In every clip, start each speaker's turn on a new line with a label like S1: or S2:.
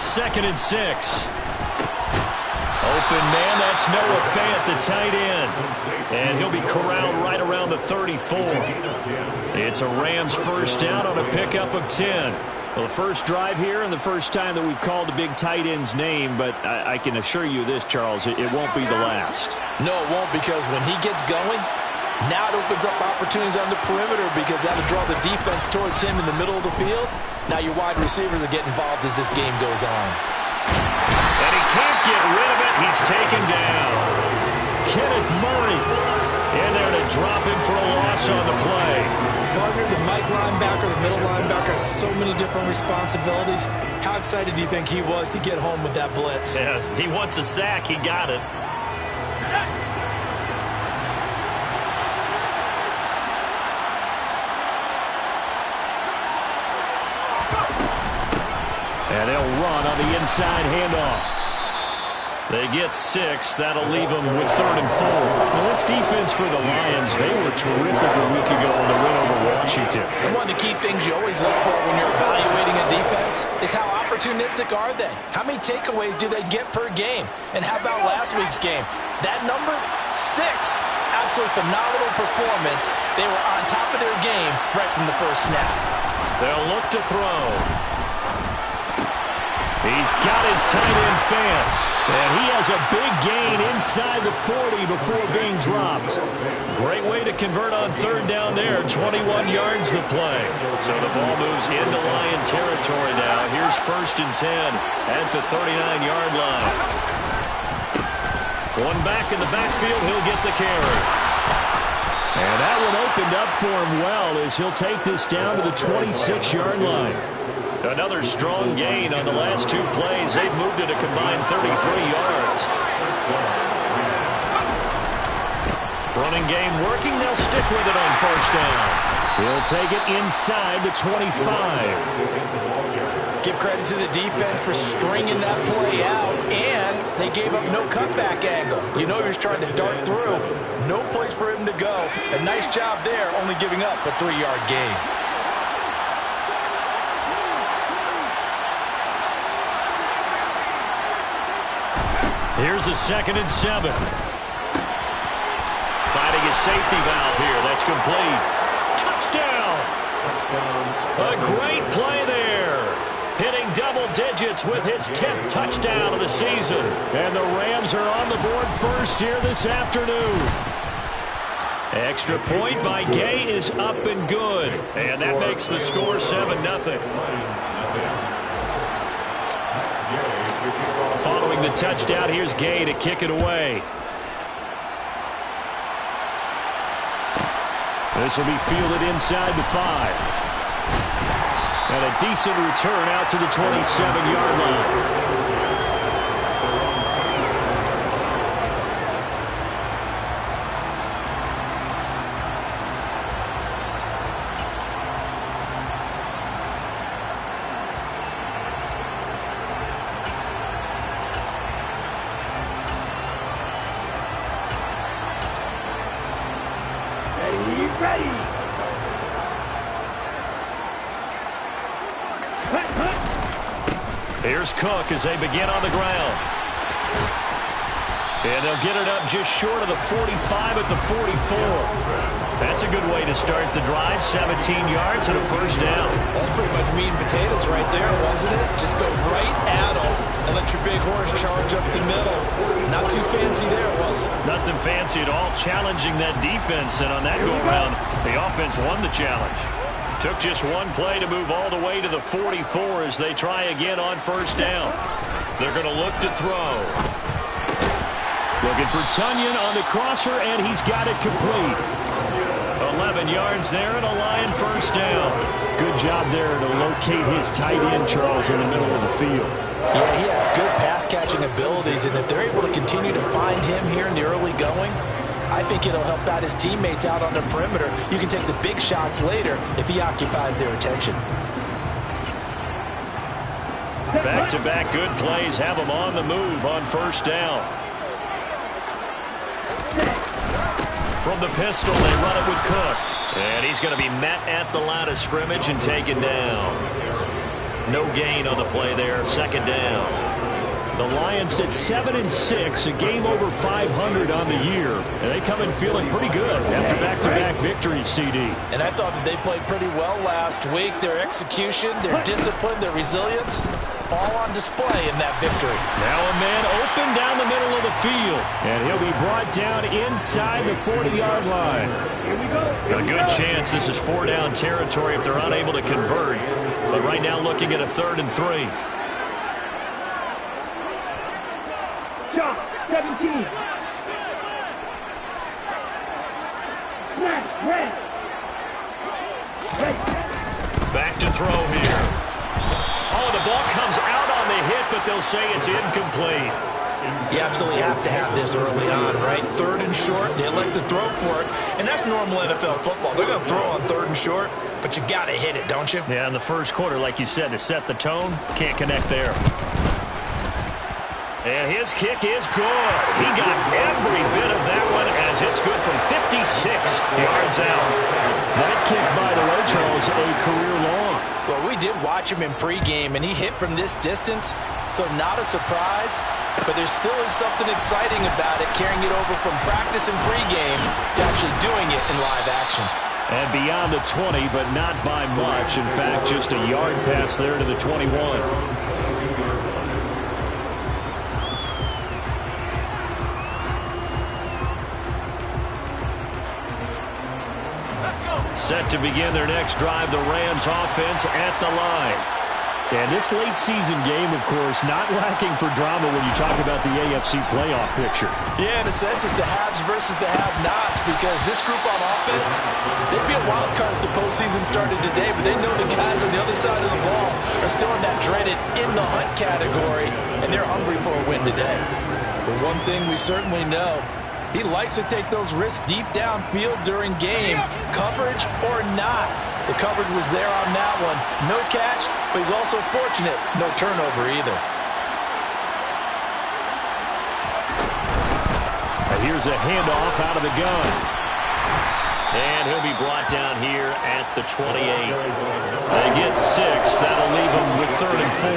S1: It's 2nd and 6. Open man, that's Noah Fant, the tight end. And he'll be corralled right around the 34. It's a Rams first down on a pickup of 10. Well, the first drive here and the first time that we've called a big tight end's name, but I can assure you this, Charles, it won't be the last.
S2: No, it won't, because when he gets going, now it opens up opportunities on the perimeter because that'll draw the defense towards him in the middle of the field. Now your wide receivers will get involved as this game goes on.
S1: And he can't get rid of it. He's taken down. Kenneth Murray in there to drop him for a loss on the play.
S3: Gardner, the Mike linebacker, the middle linebacker, has so many different responsibilities. How excited do you think he was to get home with that blitz?
S1: Yeah, he wants a sack. He got it. And they'll run on the inside handoff. They get 6. That'll leave them with 3rd and 4. Now, this defense for the Lions, they were terrific a week ago in the win over Washington.
S2: And one of the key things you always look for when you're evaluating a defense is how opportunistic are they? How many takeaways do they get per game? And how about last week's game? That number, 6. Absolutely phenomenal performance. They were on top of their game right from the first snap.
S1: They'll look to throw. He's got his tight end Fant. And he has a big gain inside the 40 before being dropped. Great way to convert on 3rd down there. 21 yards the play. So the ball moves into Lion territory now. Here's 1st and 10 at the 39-yard line. One back in the backfield. He'll get the carry. And that one opened up for him well as he'll take this down to the 26-yard line. Another strong gain on the last 2 plays. They've moved it a combined 33 yards. Running game working. They'll stick with it on 1st down. He'll take it inside the 25.
S2: Give credit to the defense for stringing that play out, and they gave up no cutback angle. You know he was trying to dart through. No place for him to go. A nice job there, only giving up a 3-yard gain.
S1: Here's a 2nd and 7. Finding a safety valve here. That's complete. Touchdown! A great play there. Hitting double digits with his 10th touchdown of the season. And the Rams are on the board first here this afternoon. Extra point by Gay is up and good. And that makes the score 7-0. Following the touchdown, here's Gay to kick it away. This will be fielded inside the 5. And a decent return out to the 27-yard line. Here's Cook as they begin on the ground. And they'll get it up just short of the 45 at the 44. That's a good way to start the drive. 17 yards and a 1st down.
S3: That's pretty much meat and potatoes right there, wasn't it? Just go right at them and let your big horse charge up the middle. Not too fancy there, was it?
S1: Nothing fancy at all. Challenging that defense, and on that go-around, the offense won the challenge. Took just one play to move all the way to the 44 as they try again on 1st down. They're going to look to throw. Looking for Tunyon on the crosser, and he's got it complete. 11 yards there and a Lion 1st down. Good job there to locate his tight end, Charles, in the middle of the field.
S2: Yeah, he has good pass-catching abilities, and if they're able to continue to find him here in the early going, I think it'll help out his teammates out on the perimeter. You can take the big shots later if he occupies their attention.
S1: Back-to-back good plays have them on the move on 1st down. From the pistol, they run it with Cook. And he's going to be met at the line of scrimmage and taken down. No gain on the play there. Second down.
S4: The Lions at 7-6, a game over 500 on the year. And they come in feeling pretty good after back-to-back victories, CD.
S2: And I thought that they played pretty well last week. Their execution, their discipline, their resilience, all on display in that victory.
S4: Now a man open down the middle of the field. And he'll be brought down inside the 40-yard line.
S1: A good chance this is 4-down territory if they're unable to convert. But right now looking at a 3rd and 3.
S5: Shot, 17. Snap, red.
S1: Back to throw here. Oh, the ball comes out on the hit, but they'll say it's incomplete.
S2: You absolutely have to have this early on, right? 3rd and short, they elect to throw for it, and that's normal NFL football. They're going to throw on 3rd and short, but you've got to hit it, don't you?
S1: Yeah, in the first quarter, like you said, to set the tone, can't connect there. And his kick is good. He got every bit of that one as it's good from 56 yards out.
S4: That kick, by the way, Charles, a career long.
S2: Well, we did watch him in pregame, and he hit from this distance, so not a surprise. But there still is something exciting about it, carrying it over from practice and pregame to actually doing it in live action.
S4: And beyond the 20, but not by much. In fact, just a yard pass there to the 21.
S1: Set to begin their next drive, the Rams offense at the line.
S4: And this late season game, of course, not lacking for drama when you talk about the AFC playoff picture.
S2: Yeah, in a sense, it's the haves versus the have-nots, because this group on offense, they'd be a wild card if the postseason started today, but they know the guys on the other side of the ball are still in that dreaded in-the-hunt category, and they're hungry for a win today. But one thing we certainly know, he likes to take those risks deep downfield during games, coverage or not. The coverage was there on that one. No catch, but he's also fortunate. No turnover either.
S4: And here's a handoff out of the gun.
S1: And he'll be brought down here at the 28. They get 6. That'll leave him with 3rd and 4.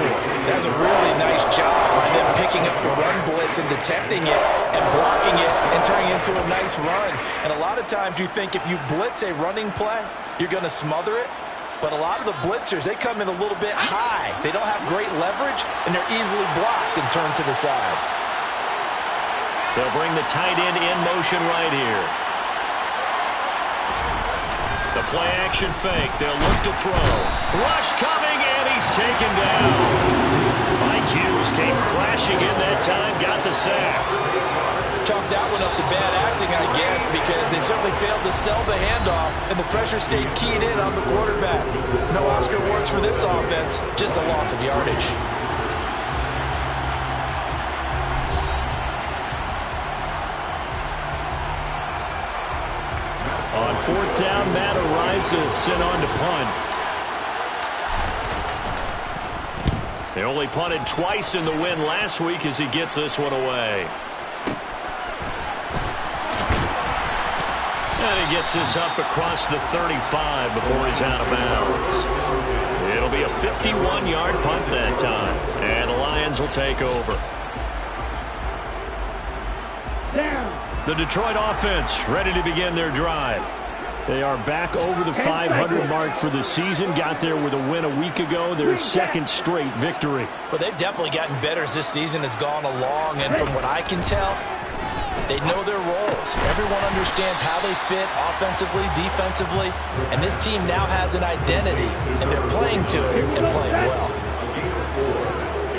S2: That's a really nice job by them picking up the run blitz and detecting it and blocking it and turning it into a nice run. And a lot of times you think if you blitz a running play, you're going to smother it. But a lot of the blitzers, they come in a little bit high. They don't have great leverage, and they're easily blocked and turned to the side.
S1: They'll bring the tight end in motion right here. The play-action fake. They'll look to throw. Rush coming, and he's taken down. Mike Hughes came crashing in that time, got the sack.
S2: Chalk that one up to bad acting, I guess, because they certainly failed to sell the handoff, and the pressure stayed keyed in on the quarterback. No Oscar awards for this offense, just a loss of yardage.
S4: On 4th down, Matt Araiza sent on to punt.
S1: They only punted twice in the win last week as he gets this one away. And he gets this up across the 35 before he's out of bounds. It'll be a 51-yard punt that time, and the Lions will take over. The Detroit offense ready to begin their drive.
S4: They are back over the 500 mark for the season. Got there with a win a week ago. Their 2nd straight victory.
S2: Well, they've definitely gotten better as this season has gone along. And from what I can tell, they know their roles. Everyone understands how they fit offensively, defensively. And this team now has an identity. And they're playing to it and playing well.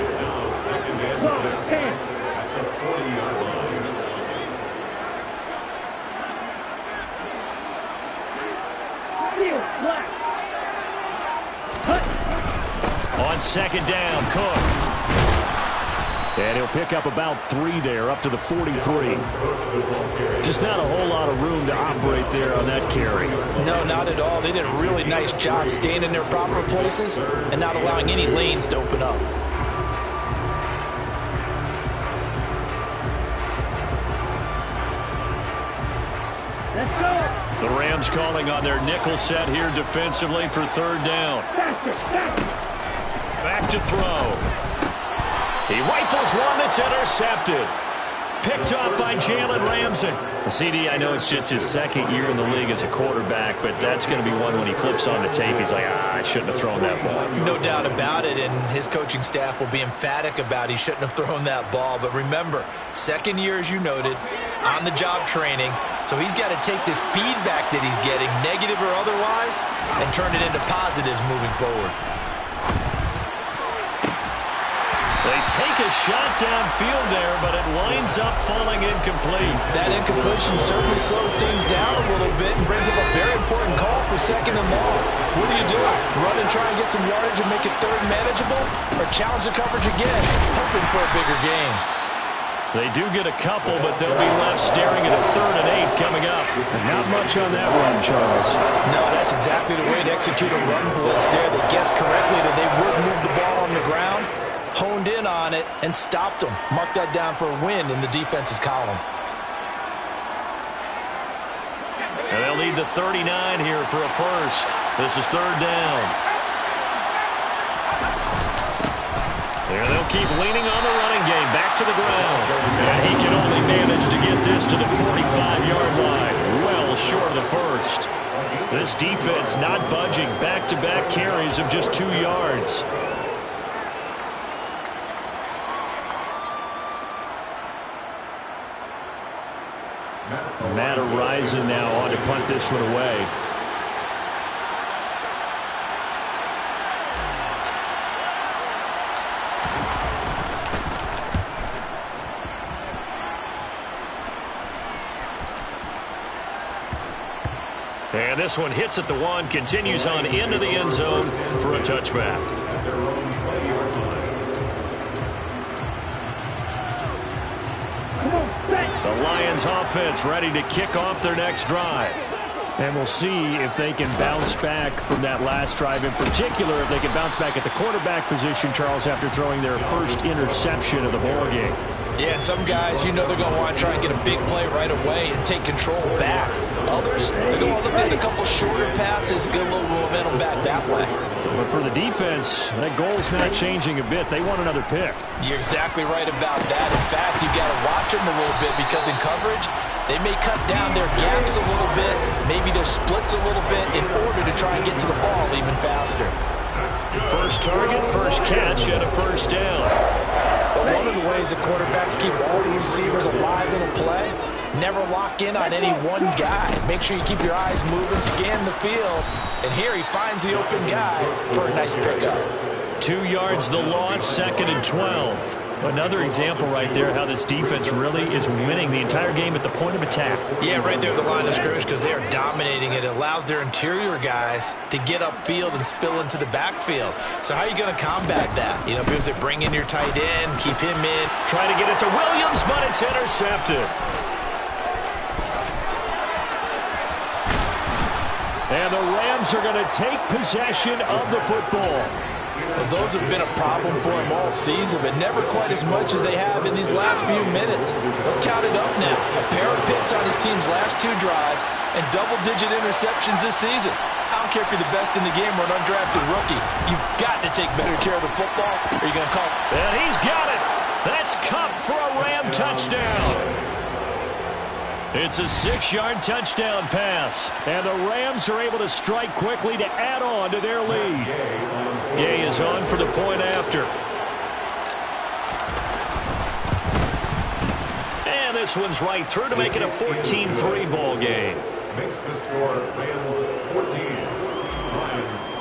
S3: It's now 2nd and 6 at the 40-yard line.
S1: On 2nd down, Cook.
S4: And he'll pick up about 3 there, up to the 43. Just not a whole lot of room to operate there on that carry.
S2: No, not at all. They did a really nice job staying in their proper places and not allowing any lanes to open up.
S1: The Rams calling on their nickel set here defensively for 3rd down. to throw. He rifles one that's intercepted. Picked up by Jalen Ramsey.
S4: CD, I know it's just his second year in the league as a quarterback, but that's going to be one when he flips on the tape. He's like, I shouldn't have thrown that ball.
S2: No doubt about it, and his coaching staff will be emphatic about he shouldn't have thrown that ball. But remember, second year, as you noted, on-the-job training, so he's got to take this feedback that he's getting, negative or otherwise, and turn it into positives moving forward.
S1: They take a shot downfield there, but it winds up falling incomplete.
S2: That incompletion certainly slows things down a little bit and brings up a very important call for second and long. What do? Run and try and get some yardage and make it third manageable? Or challenge the coverage again, hoping for a bigger gain?
S1: They do get a couple, but they'll be left staring at a 3rd and 8 coming up.
S4: Not much on that run, Charles.
S2: No, that's exactly the way to execute a run blitz there. They guessed correctly that they would move the ball on the ground, honed in on it, and stopped them. Mark that down for a win in the defense's column.
S1: And they'll need the 39 here for a first. This is 3rd down. And they'll keep leaning on the running game. Back to the ground. And he can only manage to get this to the 45-yard line. Well short of the first. This defense not budging. Back-to-back carries of just 2 yards.
S4: Matt Araiza now on to punt this one away.
S1: And this one hits at the 1, continues on into the end zone for a touchback. The Lions offense ready to kick off their next drive.
S4: And we'll see if they can bounce back from that last drive. In particular, if they can bounce back at the quarterback position, Charles, after throwing their first interception of the ballgame.
S2: Yeah, and some guys, you know they're going to want to try and get a big play right away and take control back. Others, they're going to look at a couple shorter passes, get a little momentum back that way.
S4: But for the defense, that goal's not changing a bit. They want another pick.
S2: You're exactly right about that. In fact, you've got to watch them a little bit because in coverage, they may cut down their gaps a little bit, maybe their splits a little bit in order to try and get to the ball even faster.
S1: First target, first catch, and a first down.
S2: But one of the ways that quarterbacks keep all the receivers alive in a play, never lock in on any one guy. Make sure you keep your eyes moving, scan the field, and here he finds the open guy for a nice pickup.
S1: 2 yards the loss, 2nd and 12. Another example right there how this defense really is winning the entire game at the point of attack.
S2: Yeah, right there at the line of scrimmage because they are dominating it. It allows their interior guys to get upfield and spill into the backfield. So how are you going to combat that? You know, because they bring in your tight end, keep him in.
S1: Try to get it to Williams, but it's intercepted. And the Rams are going to take possession of the football.
S2: Well, those have been a problem for them all season, but never quite as much as they have in these last few minutes. Let's count it up now. A pair of picks on his team's last 2 drives and double-digit interceptions this season. I don't care if you're the best in the game or an undrafted rookie. You've got to take better care of the football or you're going to call it.
S1: And he's got it. That's Kupp for a Ram touchdown. It's a 6-yard touchdown pass. And the Rams are able to strike quickly to add on to their lead. Gay is on for the point after. And this one's right through to make it a 14-3 ball game.
S5: Makes the score Rams 14, Lions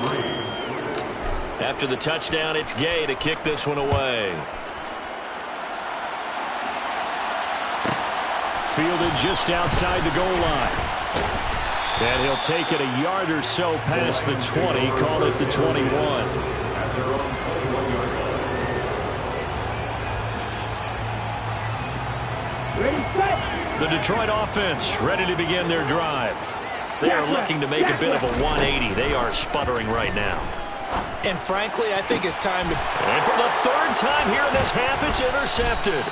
S5: 3.
S1: After the touchdown, it's Gay to kick this one away.
S4: Fielded just outside the goal line. And he'll take it a yard or so past the 20, call it the 21.
S5: At their own 21-yard line. Ready, set.
S1: The Detroit offense ready to begin their drive. They are looking to make a bit of a 180. They are sputtering right now.
S2: And frankly, I think it's time to...
S1: And for the 3rd time here in this half, it's intercepted.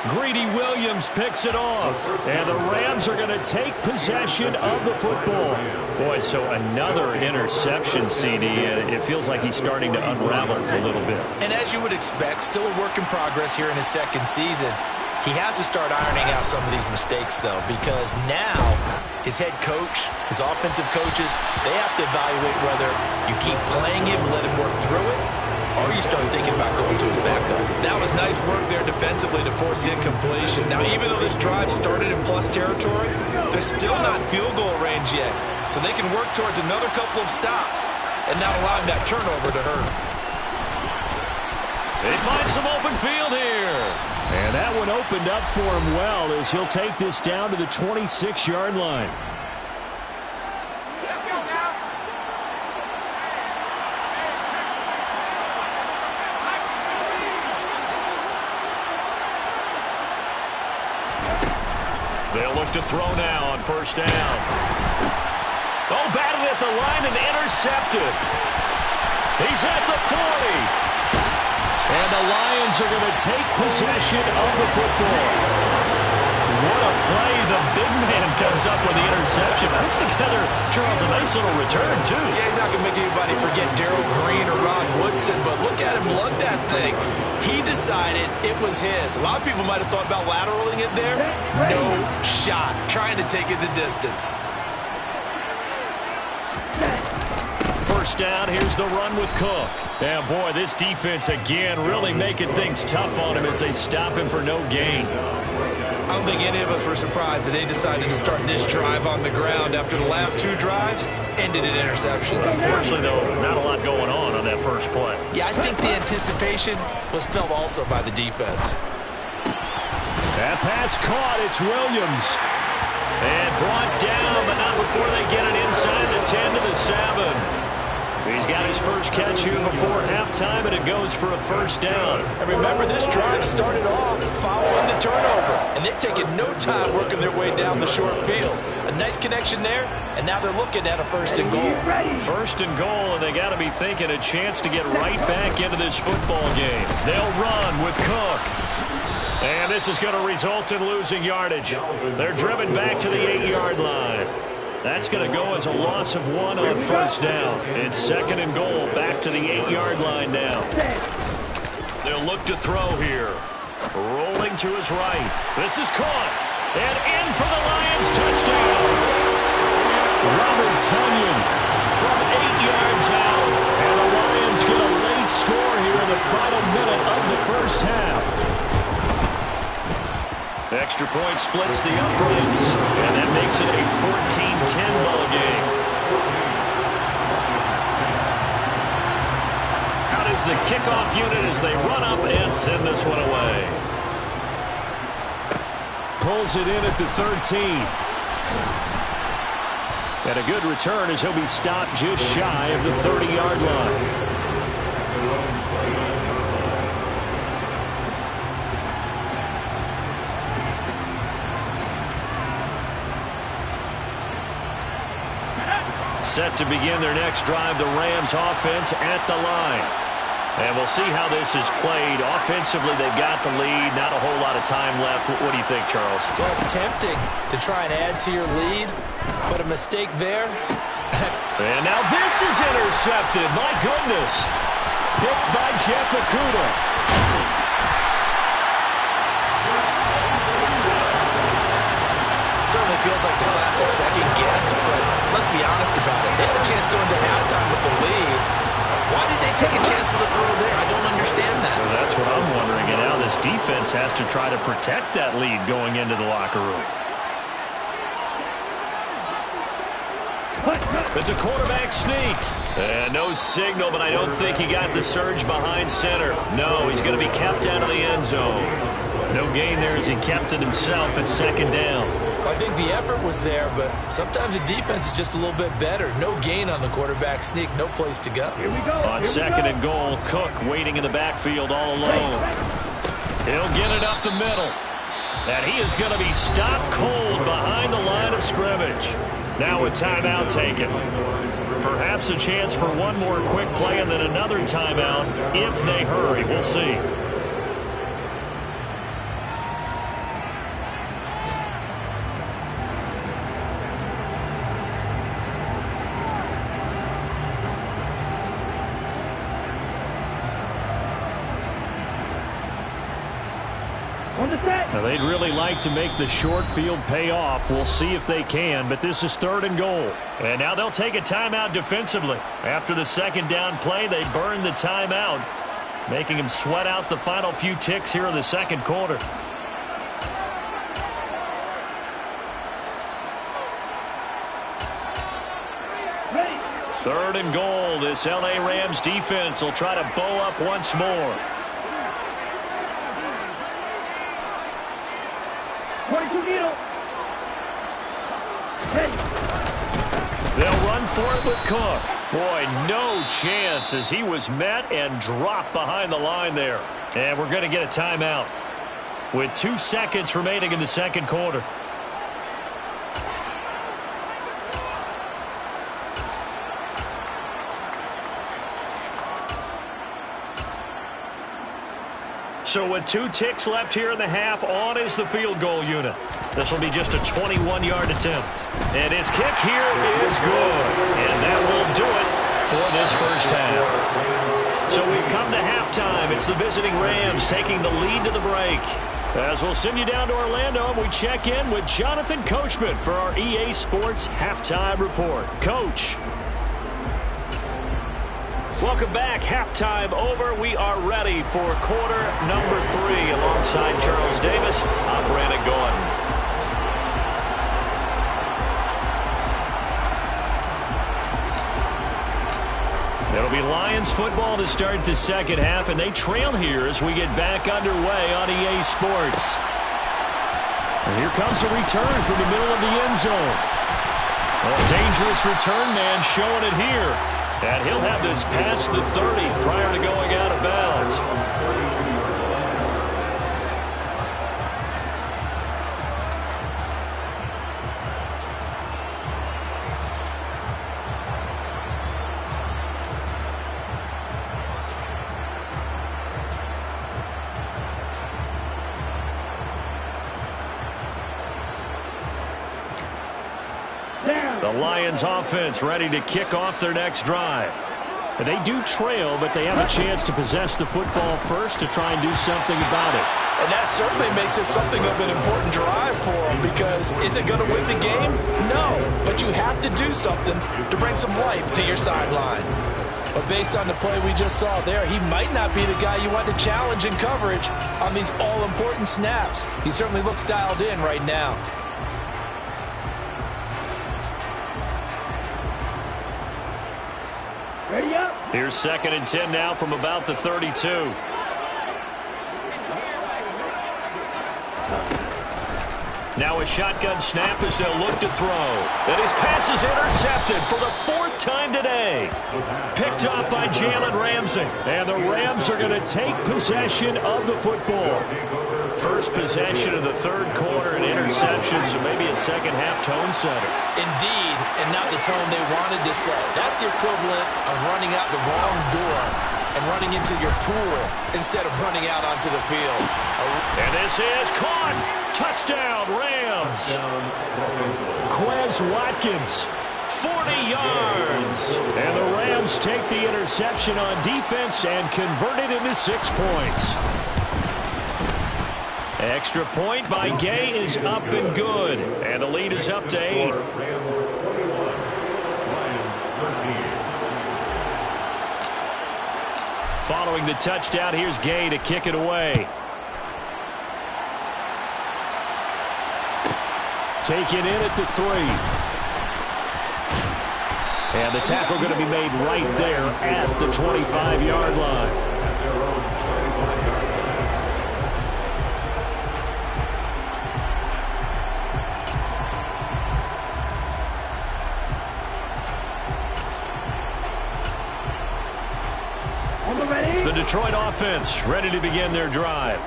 S4: Greedy Williams picks it off. And the Rams are going to take possession of the football. Boy, so another interception, CD. And it feels like he's starting to unravel a little bit.
S2: And as you would expect, still a work in progress here in his second season. He has to start ironing out some of these mistakes, though, because now his head coach, his offensive coaches, they have to evaluate whether you keep playing him and let him work through it, or you start thinking about going to his backup.
S3: That was nice work there defensively to force the incompletion. Now, even though this drive started in plus territory, they're still not in field goal range yet. So they can work towards another couple of stops and not allowing that turnover to hurt.
S4: They find some open field here. And that one opened up for him well as he'll take this down to the 26-yard line.
S5: Let's go now.
S1: They'll look to throw now on first down. Oh, batted at the line and intercepted. He's at the 40.
S4: And the Lions are going to take possession of the football. What a play. The big man comes up with the interception. Puts together, Charles, a nice little return, too.
S3: Yeah, he's not going to make anybody forget Darrell Green or Rod Woodson, but look at him lug that thing. He decided it was his. A lot of people might have thought about lateraling it there. No shot. Trying to take it the distance.
S1: First down, here's the run with Cook.
S4: And boy, this defense again really making things tough on him as they stop him for no gain.
S3: I don't think any of us were surprised that they decided to start this drive on the ground after the last two drives ended in interceptions.
S1: Unfortunately, though, not a lot going on that first play.
S3: Yeah, I think the anticipation was felt also by the defense.
S4: That pass caught. It's Williams.
S1: And brought down, but not before they get it inside the 10 to the 7. He's got his first catch here before halftime, and it goes for a first down.
S2: And remember, this drive started off following the turnover, and they've taken no time working their way down the short field. A nice connection there, and now they're looking at a first and goal.
S1: First and goal, and they got to be thinking a chance to get right back into this football game. They'll run with Cook. And this is going to result in losing yardage. They're driven back to the 8-yard line. That's going to go as a loss of 1 on first down. It's second and goal, back to the 8-yard line now. They'll look to throw here. Rolling to his right. This is caught. And in for the Lions, touchdown.
S4: Robert Tonyan from 8 yards out. And the Lions get a late score here in the final minute of the first half.
S1: Extra point splits the uprights, and that makes it a 14-10 ball game. Out is the kickoff unit as they run up and send this one away.
S4: Pulls it in at the 13. And a good return as he'll be stopped just shy of the 30-yard line.
S1: Set to begin their next drive, the Rams offense at the line. And we'll see how this is played. Offensively, they've got the lead. Not a whole lot of time left. What do you think, Charles?
S2: Well, it's tempting to try and add to your lead, but a mistake there.
S1: And now this is intercepted. My goodness.
S4: Picked by Jeff Okudah.
S2: Certainly feels like the classic second guess, but let's be honest about it. They had a chance going to halftime with the lead. Why did they take a chance with a throw there? I don't understand that.
S1: Well, that's what I'm wondering. And now this defense has to try to protect that lead going into the locker room. It's a quarterback sneak. And no signal, but I don't think he got the surge behind center. No, he's going to be kept out of the end zone. No gain there as he kept it himself at second down.
S2: Well, I think the effort was there, but sometimes the defense is just a little bit better. No gain on the quarterback sneak, no place to go.
S5: Here we go.
S1: On second and goal, Cook waiting in the backfield all alone. He'll get it up the middle. And he is going to be stopped cold behind the line of scrimmage. Now a timeout taken. Perhaps a chance for one more quick play and then another timeout if they hurry. We'll see.
S4: Now, they'd really like to make the short field pay off. We'll see if they can, but this is 3rd and goal. And now they'll take a timeout defensively. After the second down play, they burned the timeout, making them sweat out the final few ticks here in the second quarter.
S5: Ready.
S1: 3rd and goal. This L.A. Rams defense will try to bow up once more.
S5: 22 needle. Ready.
S1: They'll run for it with Cook. Boy, no chance as he was met and dropped behind the line there. And we're going to get a timeout with 2 seconds remaining in the second quarter. So with 2 ticks left here in the half, on is the field goal unit. This will be just a 21-yard attempt. And his kick here is good. And that will do it for this first half. So we've come to halftime. It's the visiting Rams taking the lead to the break. As we'll send you down to Orlando, and we check in with Jonathan Coachman for our EA Sports Halftime Report. Coach. Welcome back. Halftime over. We are ready for quarter number 3 alongside Charles Davis. I'm Brandon Gaudin. It'll be Lions football to start the second half, and they trail here as we get back underway on EA Sports. And here comes a return from the middle of the end zone. A dangerous return man showing it here. And he'll have this past the 30 prior to going out of bounds. The Lions offense ready to kick off their next drive. They do trail, but they have a chance to possess the football first to try and do something about it.
S2: And that certainly makes it something of an important drive for them, because is it going to win the game? No, but you have to do something to bring some life to your sideline. But based on the play we just saw there, he might not be the guy you want to challenge in coverage on these all-important snaps. He certainly looks dialed in right now.
S5: Ready up.
S1: Here's 2nd and 10 now from about the 32. Now a shotgun snap as they'll look to throw. And his pass is intercepted for the 4th time today. Picked up by Jalen Ramsey. And the Rams are going to take possession of the football. First possession of the 3rd quarter, an interception, so maybe a second-half tone setter.
S2: Indeed, and not the tone they wanted to set. That's the equivalent of running out the wrong door and running into your pool instead of running out onto the field.
S1: And this is caught. Touchdown, Rams. Quez Watkins, 40 yards. And the Rams take the interception on defense and convert it into 6 points. Extra point by Gay is up and good. And the lead is up to 8.
S5: Rams 21, Lions 13.
S1: Following the touchdown, here's Gay to kick it away. Taken in at the 3. And the tackle going to be made right there at the 25-yard line. The Detroit offense ready to begin their drive.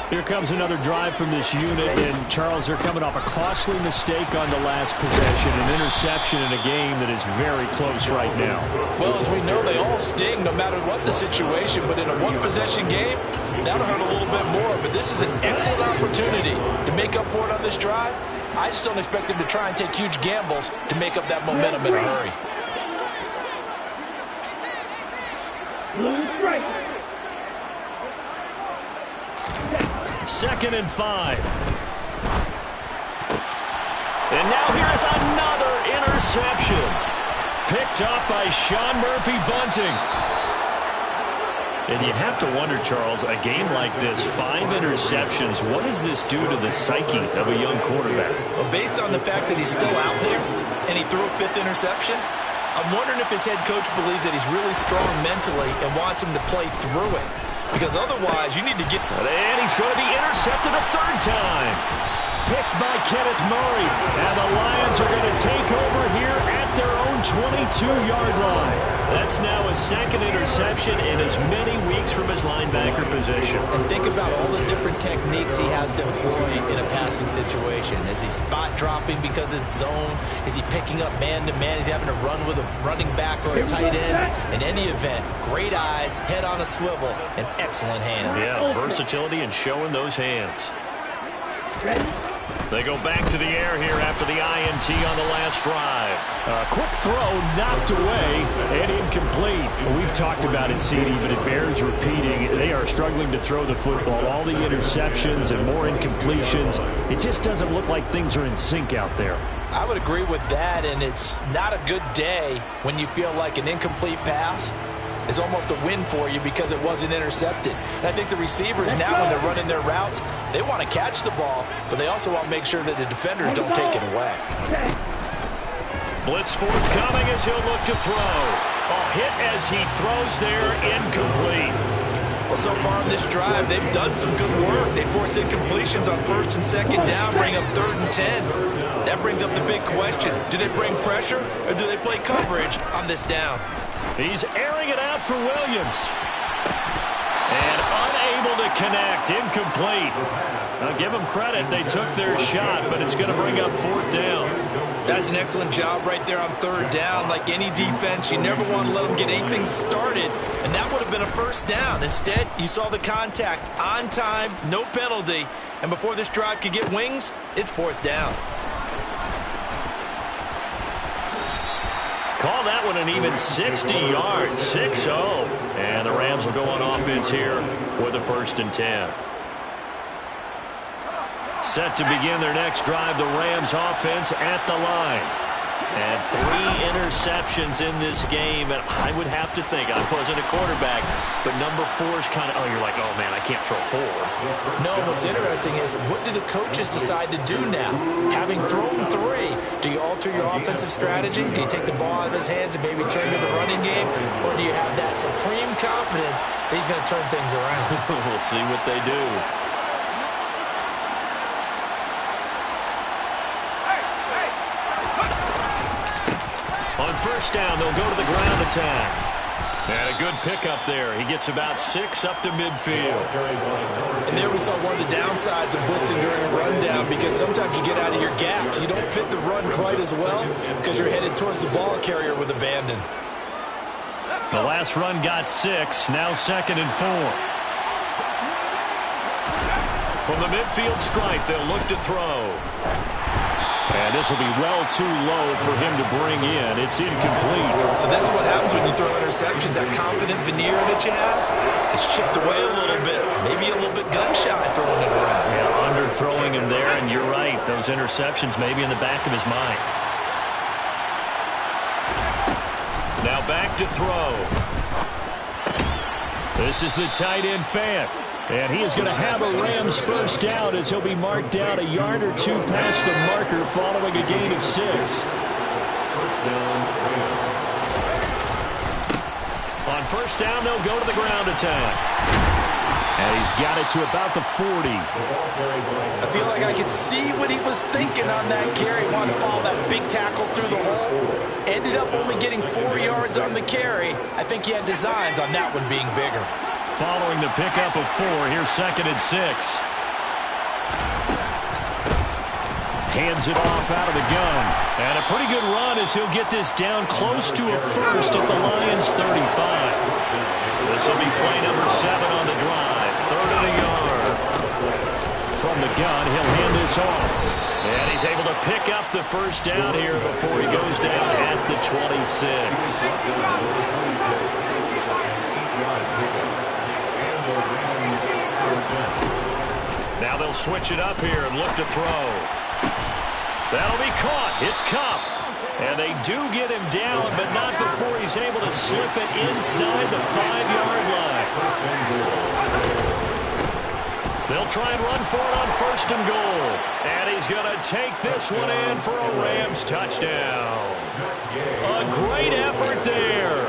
S1: Here comes another drive from this unit, and Charles, they're coming off a costly mistake on the last possession, an interception in a game that is very close right now.
S2: Well, as we know, they all sting no matter what the situation, but in a one-possession game, that'll hurt a little bit more. But this is an excellent opportunity to make up for it on this drive. I just don't expect them to try and take huge gambles to make up that momentum in a hurry.
S5: Blue strike.
S1: 2nd and 5. And now here's another interception. Picked off by Sean Murphy-Bunting. And you have to wonder, Charles, a game like this, 5 interceptions, what does this do to the psyche of a young quarterback?
S2: Well, based on the fact that he's still out there and he threw a 5th interception, I'm wondering if his head coach believes that he's really strong mentally and wants him to play through it. Because otherwise, you need to get...
S1: And he's going to be intercepted a 3rd time. Picked by Kenneth Murray. And the Lions are going to take over here at their own 22-yard line. That's now his 2nd interception in as many weeks from his linebacker position.
S2: And think about all the different techniques he has to employ in a passing situation. Is he spot dropping because it's zone? Is he picking up man-to-man? Is he having to run with a running back or a tight end? In any event, great eyes, head on a swivel, and excellent hands.
S1: Yeah, versatility and showing those hands. They go back to the air here after the INT on the last drive.
S4: A quick throw knocked away and incomplete. We've talked about it, CD, but it bears repeating. They are struggling to throw the football. All the interceptions and more incompletions. It just doesn't look like things are in sync out there.
S2: I would agree with that, and it's not a good day when you feel like an incomplete pass is almost a win for you because it wasn't intercepted. And I think the receivers now, when they're running their routes, they want to catch the ball, but they also want to make sure that the defenders don't take it away.
S1: Blitz forthcoming as he'll look to throw. A hit as he throws there, incomplete.
S2: Well, so far in this drive, they've done some good work. They force incompletions on 1st and 2nd down, bring up 3rd and 10. That brings up the big question. Do they bring pressure or do they play coverage on this down?
S1: He's airing it out for Williams. And unable to connect. Incomplete. I'll give them credit. They took their shot, but it's going to bring up 4th down.
S2: That's an excellent job right there on 3rd down. Like any defense, you never want to let them get anything started, and that would have been a 1st down. Instead, you saw the contact on time, no penalty, and before this drive could get wings, it's 4th down.
S1: Call that one an even 60 yards, 6-0. And the Rams will go on offense here with a 1st and 10. Set to begin their next drive, the Rams offense at the line. And 3 interceptions in this game. And I would have to think, I wasn't a quarterback, but number 4 is kind of, you're like, oh, man, I can't throw 4.
S2: No, what's interesting is, what do the coaches decide to do now? Having thrown 3, do you alter your offensive strategy? Do you take the ball out of his hands and maybe turn to the running game? Or do you have that supreme confidence that he's going to turn things around?
S1: We'll see what they do. On 1st down, they'll go to the ground attack. And a good pickup there. He gets about 6 up to midfield.
S2: And there we saw one of the downsides of blitzing during a rundown, because sometimes you get out of your gaps. You don't fit the run quite as well because you're headed towards the ball carrier with abandon.
S1: The last run got 6. Now 2nd and 4. From the midfield stripe, they'll look to throw. And this will be well too low for him to bring in. It's incomplete.
S2: So this is what happens when you throw interceptions. That confident veneer that you have is chipped away a little bit. Maybe a little bit gun-shy throwing it around.
S1: Yeah, underthrowing him there, and you're right. Those interceptions may be in the back of his mind. Now back to throw. This is the tight end Fant. And he is going to have a Rams 1st down as he'll be marked down a yard or 2 past the marker following a gain of 6. On 1st down, they'll go to the ground attack. And he's got it to about the 40.
S2: I feel like I could see what he was thinking on that carry. Wanted to follow that big tackle through the hole. Ended up only getting 4 yards on the carry. I think he had designs on that one being bigger.
S1: Following the pickup of 4, here's 2nd and 6. Hands it off out of the gun. And a pretty good run as he'll get this down close to a 1st at the Lions' 35. This will be play number 7 on the drive. 3rd and a yard. From the gun, he'll hand this off. And he's able to pick up the 1st down here before he goes down at the 26. They'll switch it up here and look to throw. That'll be caught. It's Kupp. And they do get him down, but not before he's able to slip it inside the 5-yard line. They'll try and run for it on 1st and goal. And he's going to take this one in for a Rams touchdown. A great effort there,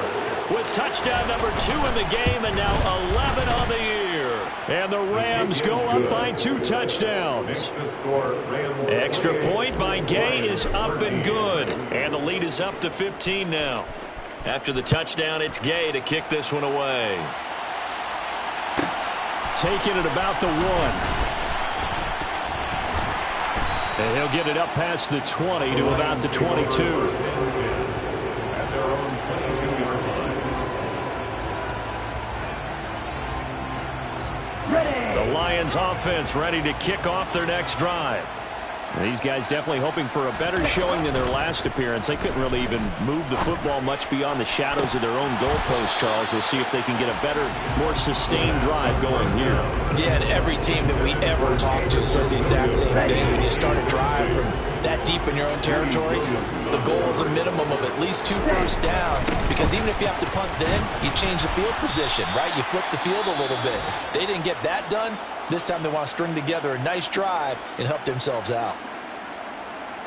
S1: with touchdown number 2 in the game and now 11 on the year. And the Rams go up by 2 touchdowns. Extra point by Gay is up and good. And the lead is up to 15 now. After the touchdown, it's Gay to kick this one away.
S4: Taking it about the 1. And he'll get it up past the 20 to about the 22. The Lions offense ready to kick off their next drive. These guys definitely hoping for a better showing than their last appearance. They couldn't really even move the football much beyond the shadows of their own goalpost, Charles. We'll see if they can get a better, more sustained drive going here.
S2: Yeah, and every team that we ever talk to says the exact same thing. When you start a drive from that deep in your own territory, the goal is a minimum of at least 2 first downs, because even if you have to punt then, you change the field position, right? You flip the field a little bit. They didn't get that done. This time they want to string together a nice drive and help themselves out.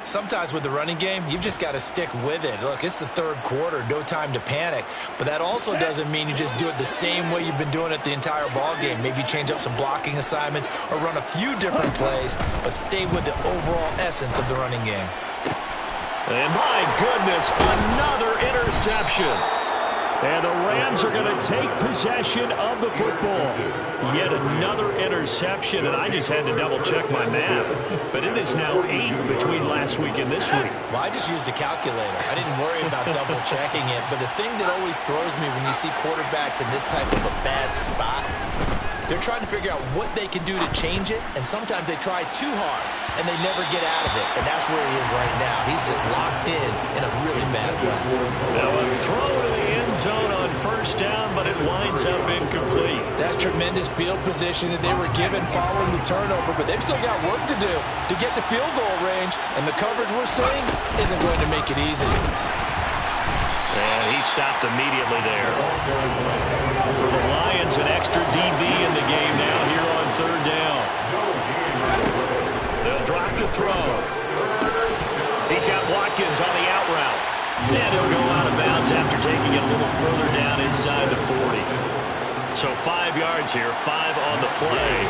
S3: Sometimes with the running game, you've just got to stick with it. Look, it's the 3rd quarter, no time to panic. But that also doesn't mean you just do it the same way you've been doing it the entire ball game. Maybe change up some blocking assignments or run a few different plays, but stay with the overall essence of the running game.
S1: And my goodness, another interception. And the Rams are going to take possession of the football. Yet another interception, and I just had to double-check my math. But it is now 8 between last week and this week.
S3: Well, I just used a calculator. I didn't worry about double-checking it. But the thing that always throws me when you see quarterbacks in this type of a bad spot, they're trying to figure out what they can do to change it, and sometimes they try too hard, and they never get out of it. And that's where he is right now. He's just locked in a really bad way.
S1: Now a throw to the end zone on 1st down, but it winds up incomplete.
S2: That's tremendous field position that they were given following the turnover, but they've still got work to do to get to field goal range, and the coverage we're seeing isn't going to make it easy.
S1: And he stopped immediately there. For the Lions, an extra DB in the game now here on 3rd down. They'll drop the throw. He's got Watkins on the out route. And he'll go out of bounds after taking it a little further down inside the 40. So 5 yards here, 5 on the play.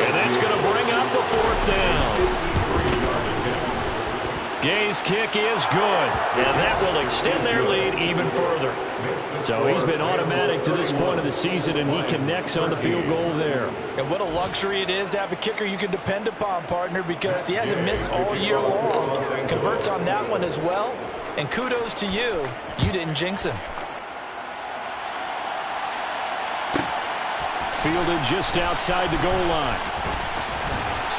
S1: And that's going to bring up a 4th down. Gay's kick is good, and that will extend their lead even further. So he's been automatic to this point of the season, and he connects on the field goal there.
S2: And what a luxury it is to have a kicker you can depend upon, partner, because he hasn't missed all year long. Converts on that one as well, and kudos to you. You didn't jinx him.
S4: Fielded just outside the goal line.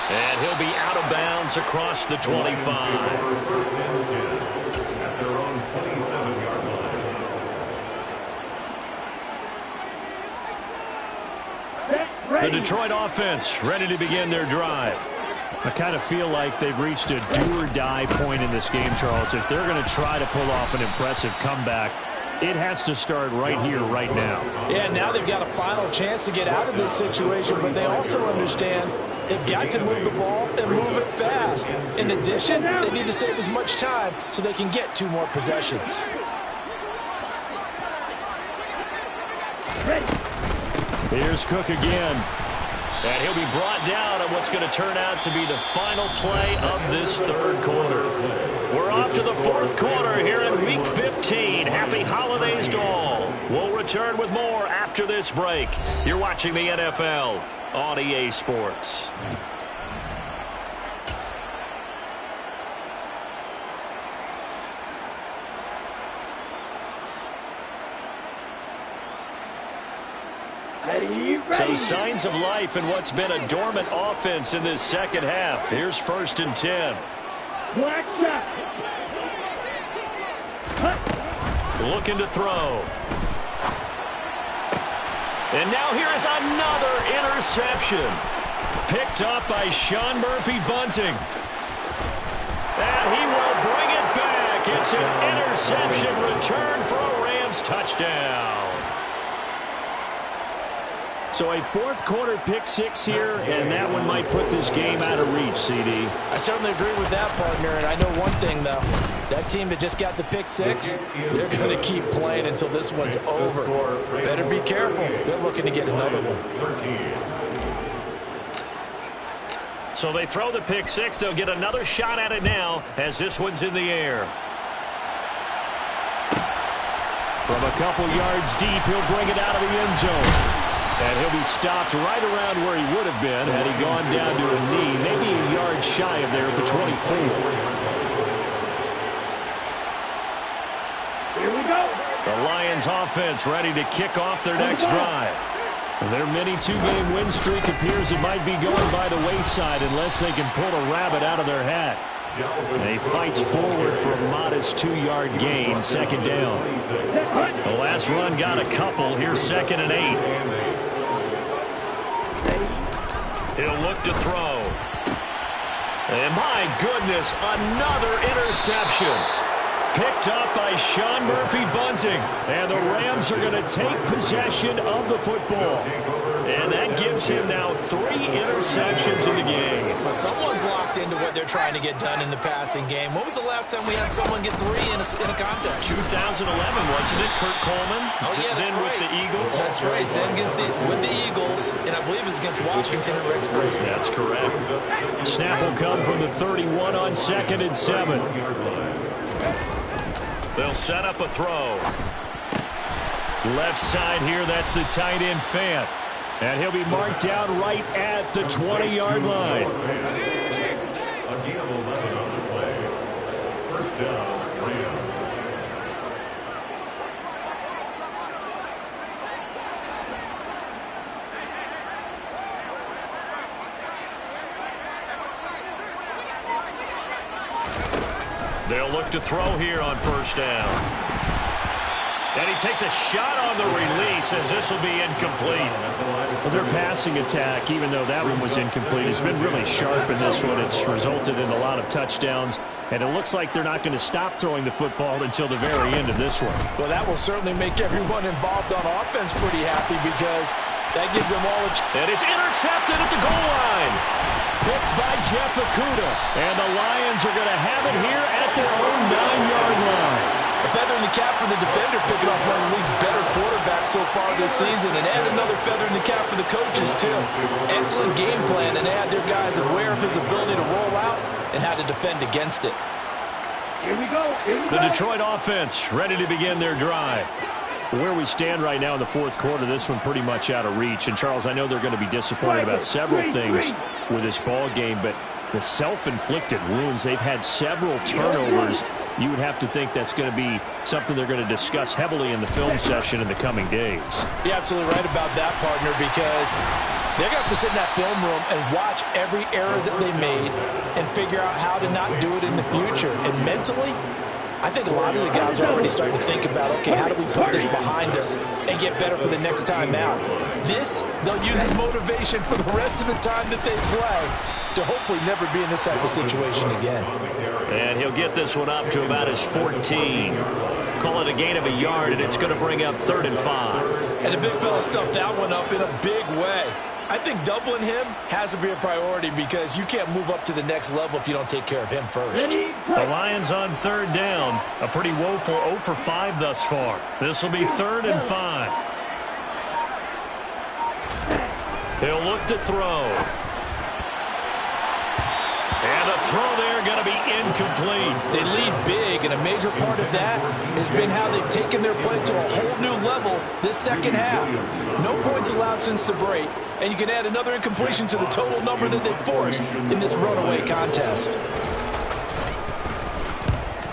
S1: And he'll be out of bounds across the 25.
S5: First and 10 at their own 27-yard line.
S1: The Detroit offense ready to begin their drive.
S4: I kind of feel like they've reached a do-or-die point in this game, Charles. If they're going to try to pull off an impressive comeback, it has to start right here, right now.
S2: Yeah, now they've got a final chance to get out of this situation, but they also understand they've got to move the ball and move it fast. In addition, they need to save as much time so they can get 2 more possessions.
S4: Here's Cook again.
S1: And he'll be brought down on what's going to turn out to be the final play of this 3rd quarter. We're off to the 4th quarter here in Week 15. Happy holidays to all. We'll return with more after this break. You're watching the NFL on EA Sports. So signs of life in what's been a dormant offense in this 2nd half. Here's 1st and 10.
S5: Black shot.
S1: Looking to throw. And now here is another interception. Picked up by Sean Murphy-Bunting. And he will bring it back. It's an interception return for a Rams touchdown.
S4: So a fourth-quarter pick-6 here, and that one might put this game out of reach, CD.
S2: I certainly agree with that, partner, and I know one thing, though. That team that just got the pick-6, they're going to keep playing until this one's over. Better be careful. They're looking to get another one.
S1: So they throw the pick-6. They'll get another shot at it now as this one's in the air.
S4: From a couple yards deep, he'll bring it out of the end zone. And he'll be stopped right around where he would have been had he gone down to a knee, maybe a yard shy of there at the 24.
S5: Here we go.
S1: The Lions offense ready to kick off their next drive.
S4: Their mini two-game win streak appears it might be going by the wayside unless they can pull a rabbit out of their hat. And he fights forward for a modest 2-yard gain, second down.
S1: The last run got a couple. Here's 2nd and 8. He'll look to throw. And my goodness, another interception. Picked up by Sean Murphy-Bunting. And the Rams are going to take possession of the football. And that gives him now 3 interceptions in the game.
S2: Well, someone's locked into what they're trying to get done in the passing game. When was the last time we had someone get 3 in a contest?
S1: 2011, wasn't it? Kurt Coleman?
S2: Oh, yeah, that's
S1: then
S2: right.
S1: with the Eagles?
S2: That's right. Then with the Eagles, and I believe it was against Washington and Rex Grossman.
S1: That's correct.
S4: Snap will come from the 31 on 2nd and 7.
S1: They'll set up a throw. Left side here, that's the tight end Fant.
S4: And he'll be marked down right at the 20-yard line.
S5: A gain of 11 on the play. First down, Rams.
S1: They'll look to throw here on first down. And he takes a shot on the release as this will be incomplete.
S4: Well, their passing attack, even though that one was incomplete, has been really sharp in this one. It's resulted in a lot of touchdowns, and it looks like they're not going to stop throwing the football until the very end of this one.
S2: Well, that will certainly make everyone involved on offense pretty happy because that gives them all a chance.
S1: And it's intercepted at the goal line.
S4: Picked by Jeff Okudah. And the Lions are going to have it here at their own 9-yard line.
S2: A feather in the cap for the defender, picking off one of the league's better quarterbacks so far this season. And add another feather in the cap for the coaches, too. Excellent game plan, and add their guys aware of his ability to roll out and how to defend against it.
S5: Here we go.
S1: The Detroit offense ready to begin their drive.
S4: Where we stand right now in the fourth quarter, this one pretty much out of reach. And, Charles, I know they're going to be disappointed about several things with this ball game, but the self-inflicted wounds, they've had several turnovers. You would have to think that's going to be something they're going to discuss heavily in the film session in the coming days.
S2: You're absolutely right about that, partner, because they're going to have to sit in that film room and watch every error that they made and figure out how to not do it in the future. And mentally, I think a lot of the guys are already starting to think about, okay, how do we put this behind us and get better for the next time out? This, they'll use as motivation for the rest of the time that they play to hopefully never be in this type of situation again.
S1: And he'll get this one up to about his 14. Call it a gain of a yard, and it's going to bring up 3rd and 5.
S2: And the big fella stuffed that one up in a big way. I think doubling him has to be a priority because you can't move up to the next level if you don't take care of him first.
S1: The Lions on 3rd down. A pretty woeful 0 for 5 thus far. This will be 3rd and 5. He'll look to throw. And the throw there going to be incomplete.
S2: They lead big, and a major part of that has been how they've taken their play to a whole new level this second half. No points allowed since the break, and you can add another incompletion to the total number that they've forced in this runaway contest.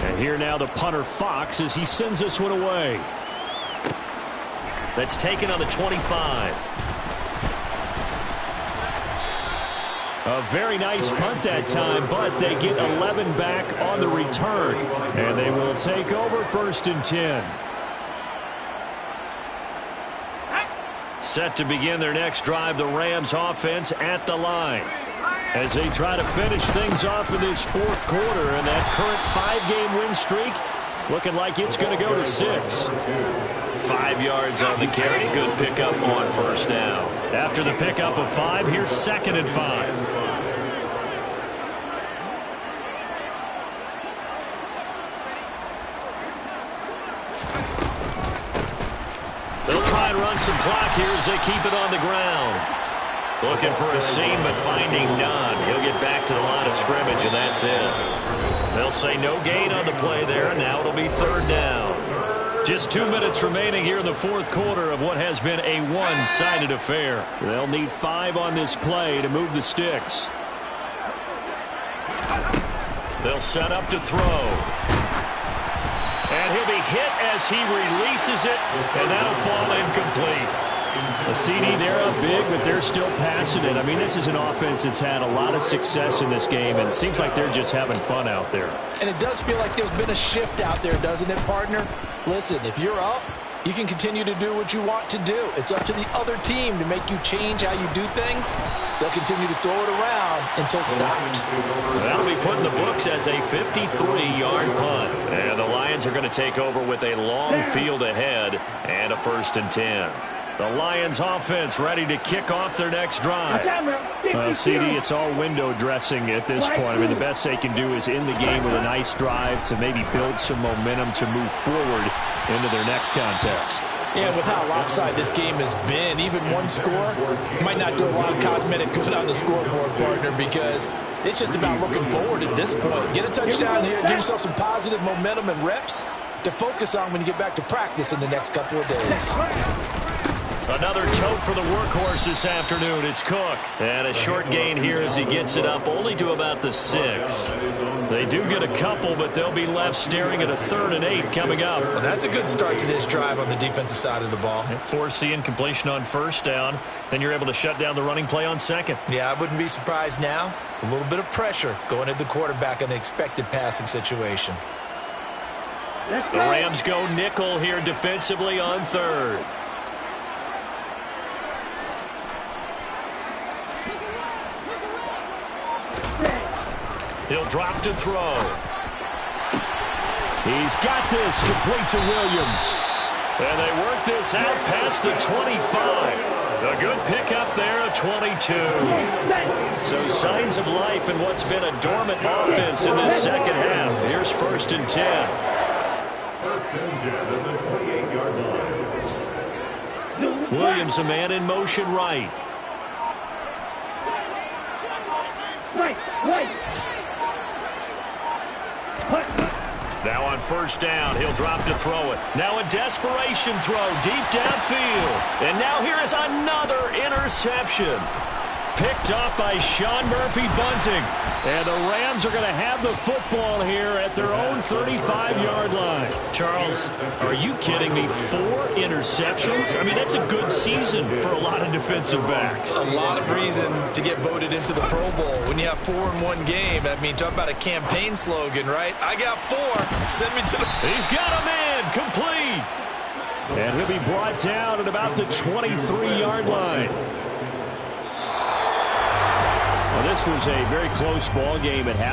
S4: And here now the punter Fox as he sends this one away.
S1: That's taken on the 25.
S4: A very nice punt that time, but they get 11 back on the return. And they will take over 1st and 10.
S1: Set to begin their next drive, the Rams offense at the line, as they try to finish things off in this fourth quarter, and that current 5-game win streak looking like it's going to go to 6. 5 yards on the carry. Good pickup on first down. After the pickup of 5, here's 2nd and 5. They'll try and run some clock here as they keep it on the ground. Looking for a seam, but finding none. He'll get back to the line of scrimmage, and that's it. They'll say no gain on the play there, and now it'll be 3rd down. Just 2 minutes remaining here in the fourth quarter of what has been a one-sided affair. They'll need 5 on this play to move the sticks. They'll set up to throw. And he'll be hit as he releases it, and that'll fall incomplete. A CD, they're up big, but they're still passing it. I mean, this is an offense that's had a lot of success in this game, and it seems like they're just having fun out there.
S2: And it does feel like there's been a shift out there, doesn't it, partner? Listen, if you're up, you can continue to do what you want to do. It's up to the other team to make you change how you do things. They'll continue to throw it around until stopped.
S1: That'll be put in the books as a 53-yard punt. And the Lions are going to take over with a long field ahead and a 1st and 10. The Lions offense ready to kick off their next drive. Well, CD, it's all window dressing at this point. I mean, the best they can do is end the game with a nice drive to maybe build some momentum to move forward into their next contest.
S2: Yeah, with how lopsided this game has been, even one score might not do a lot of cosmetic good on the scoreboard, partner, because it's just about looking forward at this point. Get a touchdown here, give yourself some positive momentum and reps to focus on when you get back to practice in the next couple of days.
S1: Another tote for the workhorse this afternoon. It's Cook. And a short gain here as he gets it up only to about the 6. They do get a couple, but they'll be left staring at a 3rd and 8 coming up.
S3: Well, that's a good start to this drive on the defensive side of the ball.
S1: Force the incompletion on first down. Then you're able to shut down the running play on 2nd.
S3: Yeah, I wouldn't be surprised now. A little bit of pressure going at the quarterback in an expected passing situation.
S1: The Rams go nickel here defensively on 3rd. He'll drop to throw. He's got this complete to Williams. And they work this out past the 25. A good pickup there, a 22. So signs of life in what's been a dormant offense in this second half. Here's 1st and 10.
S5: 1st and 10 at the 28-yard line.
S1: Williams, a man in motion right. Now on first down, he'll drop to throw it. Now a desperation throw deep downfield. And now here is another interception. Picked up by Sean Murphy-Bunting. And the Rams are going to have the football here at their own 35-yard line. Charles, are you kidding me? 4 interceptions? I mean, that's a good season for a lot of defensive backs.
S3: A lot of reason to get voted into the Pro Bowl. When you have 4 in one game, I mean, talk about a campaign slogan, right? I got 4. Send me to the...
S1: He's got a man complete. And he'll be brought down at about the 23-yard line. Well, this was a very close ball game at half.